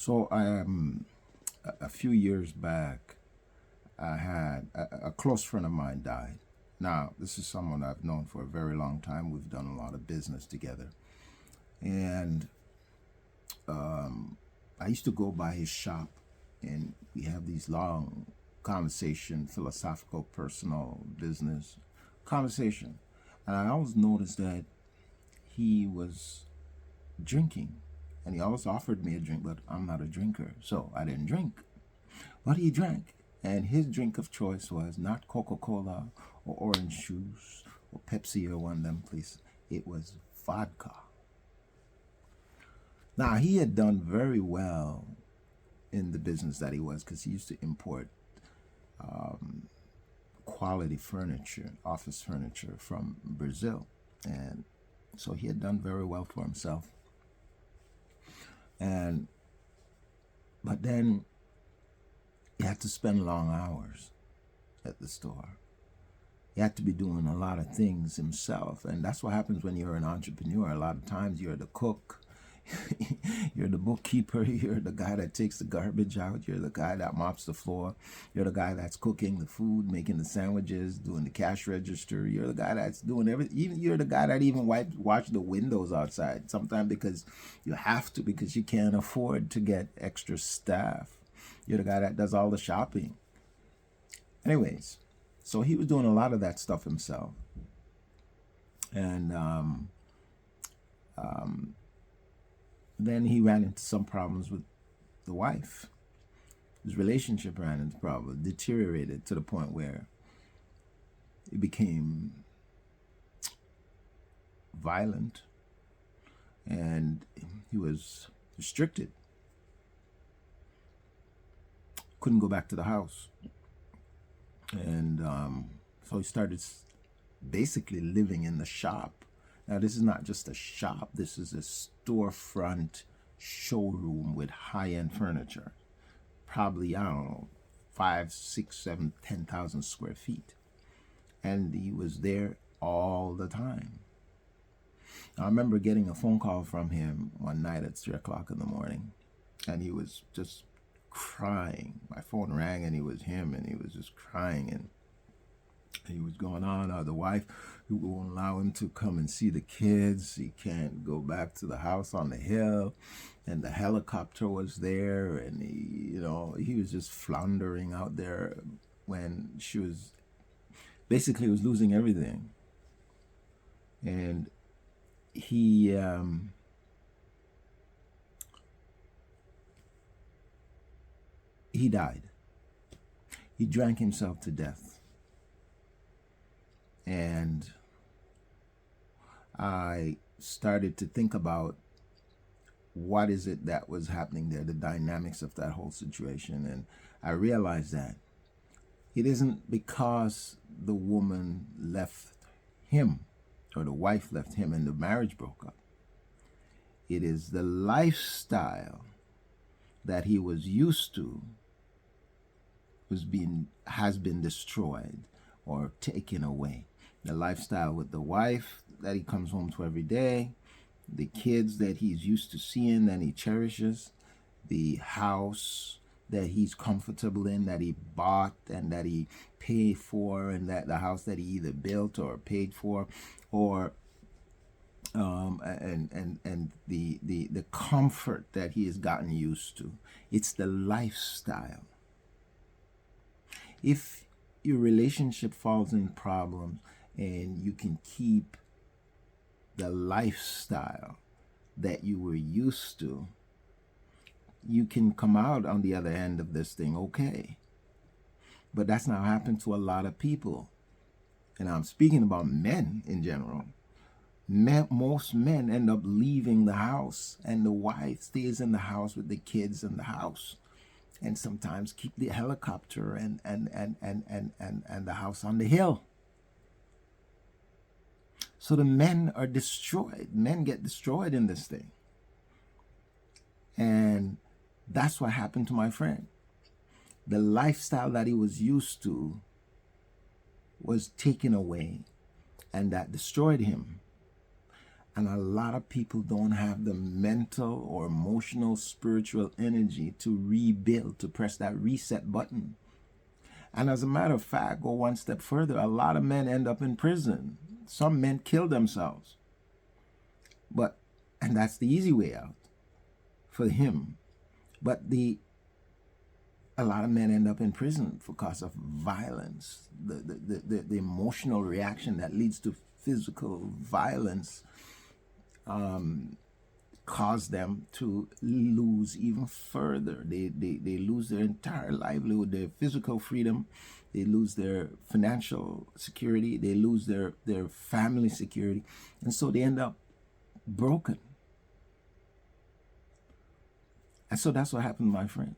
So a few years back, I had a close friend of mine died. Now, this is someone I've known for a very long time. We've done a lot of business together. And I used to go by his shop, and we have these long conversation, philosophical, personal, business conversation. And I always noticed that he was drinking. And he always offered me a drink, but I'm not a drinker, so I didn't drink. But he drank. And his drink of choice was not Coca-Cola or orange juice or Pepsi or one of them places. It was vodka. Now, he had done very well in the business that he was, because he used to import quality furniture, office furniture from Brazil. And so he had done very well for himself. But then he had to spend long hours at the store. He had to be doing a lot of things himself. And that's what happens when you're an entrepreneur. A lot of times you're the cook, you're the bookkeeper, you're the guy that takes the garbage out, you're the guy that mops the floor, you're the guy that's cooking the food, making the sandwiches, doing the cash register, you're the guy that's doing everything. Even you're the guy that even wash the windows outside sometimes, because you have to, because you can't afford to get extra staff. You're the guy that does all the shopping. Anyways, so he was doing a lot of that stuff himself. And then he ran into some problems with the wife. His relationship ran into problems, deteriorated to the point where it became violent, and he was restricted. Couldn't go back to the house. And so he started basically living in the shop. Now, this is not just a shop. This is a storefront showroom with high-end furniture. Probably, I don't know, 5, 6, 7, 10,000 square feet. And he was there all the time. I remember getting a phone call from him one night at 3 o'clock in the morning. And he was just crying. My phone rang, and it was him, and he was just crying. And he was going on, the wife who won't allow him to come and see the kids. He can't go back to the house on the hill, and the helicopter was there, and he was just floundering out there when she was basically was losing everything. And he died. He drank himself to death. And I started to think about what is it that was happening there, the dynamics of that whole situation. And I realized that it isn't because the woman left him, or the wife left him, and the marriage broke up. It is the lifestyle that he was used to has been destroyed or taken away. The lifestyle with the wife that he comes home to every day, the kids that he's used to seeing, that he cherishes, the house that he's comfortable in, that he bought and that he paid for, and that the house that he either built or paid for, or and the comfort that he has gotten used to. It's the lifestyle. If your relationship falls in problems and you can keep the lifestyle that you were used to, you can come out on the other end of this thing okay. But that's not happened to a lot of people. And I'm speaking about men in general. Most men end up leaving the house, and the wife stays in the house with the kids in the house, and sometimes keep the helicopter and the house on the hill. So the men are destroyed. Men get destroyed in this thing. And that's what happened to my friend. The lifestyle that he was used to was taken away, and that destroyed him. And a lot of people don't have the mental or emotional, spiritual energy to rebuild, to press that reset button. And as a matter of fact, go one step further, a lot of men end up in prison. Some men kill themselves. And that's the easy way out for him. But a lot of men end up in prison because of violence, the emotional reaction that leads to physical violence cause them to lose even further. They lose their entire livelihood, their physical freedom, they lose their financial security, they lose their family security, and so they end up broken. And so that's what happened, my friend.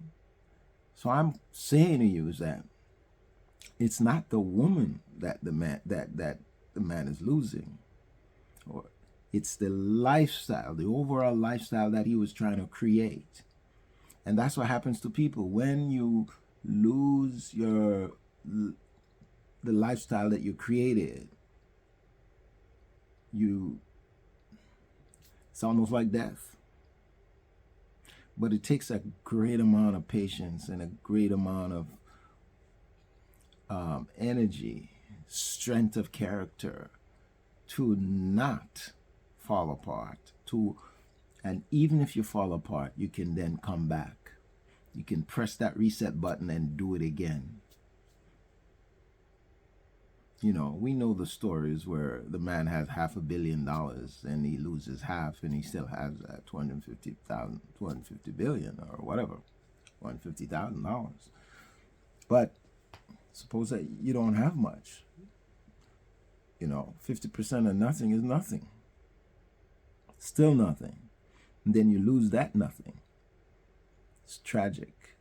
So I'm saying to you is that it's not the woman that the man is losing, or it's the lifestyle, the overall lifestyle that he was trying to create. And that's what happens to people when you lose the lifestyle that you created. It's almost like death. But it takes a great amount of patience and a great amount of energy, strength of character to not fall apart. And even if you fall apart, you can then come back. You can press that reset button and do it again. You know, we know the stories where the man has $500 million and he loses half and he still has $250 billion or whatever, $150,000. But suppose that you don't have much. 50% of nothing is nothing. Still nothing. And then you lose that nothing. It's tragic.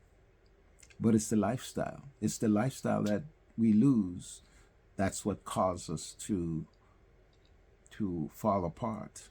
But it's the lifestyle. It's the lifestyle that we lose. That's what causes us to fall apart.